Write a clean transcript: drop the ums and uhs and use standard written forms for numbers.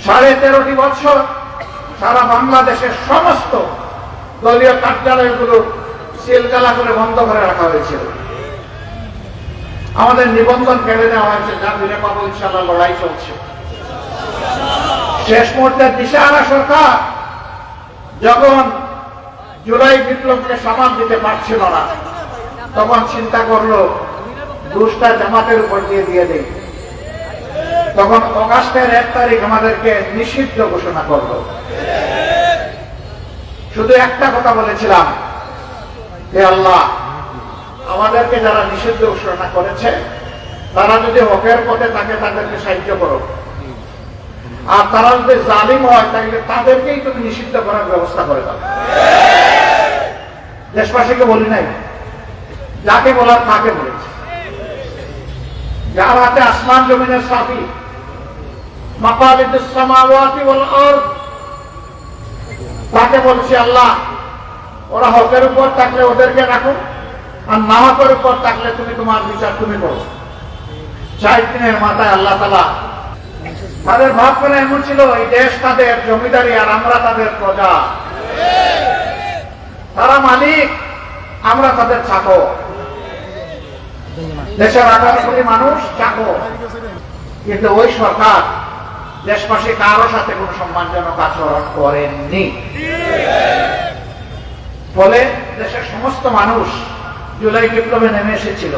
13.5 বছর সারা বাংলাদেশের সমস্ত দলীয় কার্যালয়গুলো সিলগালা করে বন্ধ করে রাখা হয়েছিল। আমাদের নিবন্ধন কেড়ে নেওয়া হয়েছে, যা ফিরে পাবো ইনশাআল্লাহ। লড়াই চলছে। শেষ মুহূর্তে দিশাহারা সরকার যখন জুলাই বিপ্লবকে সামাল দিতে পারছিল না, তখন চিন্তা করলো দোষটা জামাতের উপর দিয়ে দেয়। তখন অগাস্টের 1 তারিখ আমাদেরকে নিষিদ্ধ ঘোষণা করলো। শুধু একটা কথা বলেছিলাম, হে আল্লাহ, আমাদেরকে যারা নিষিদ্ধ ঘোষণা করেছে তারা যদি হকের পথে থাকে তাদেরকে সাহায্য করো, আর তারা যদি জালিম হয় তাহলে তাদেরকেই তুমি নিষিদ্ধ করার ব্যবস্থা করে দাও। দেশবাসীকে বলি নাই, যাকে বলার তাকে বলেছে। যার হাতে আসমান জমিনের চাবি, মাকালিদুস সামাওয়াতি ওয়াল আরদ, তাকে বলছি আল্লাহ, ওরা হকের উপর থাকলে ওদেরকে রাখো, আর না হকের উপর থাকলে তুমি তোমার বিচার তুমি করো। 4 দিনের মাথায় আল্লাহ তাআলা তাদের ভাবনা এমন ছিল, এই দেশ তাদের জমিদারি আর আমরা তাদের প্রজা। তারা মালিক, আমরা তাদের চাকর। দেশের 18 কোটি মানুষ চাকর। কিন্তু ওই সরকার দেশবাসী কারো সাথে কোন সম্মানজনক আচরণ করেননি। ফলে দেশের সমস্ত মানুষ জুলাই বিপ্লবে নেমে এসেছিল।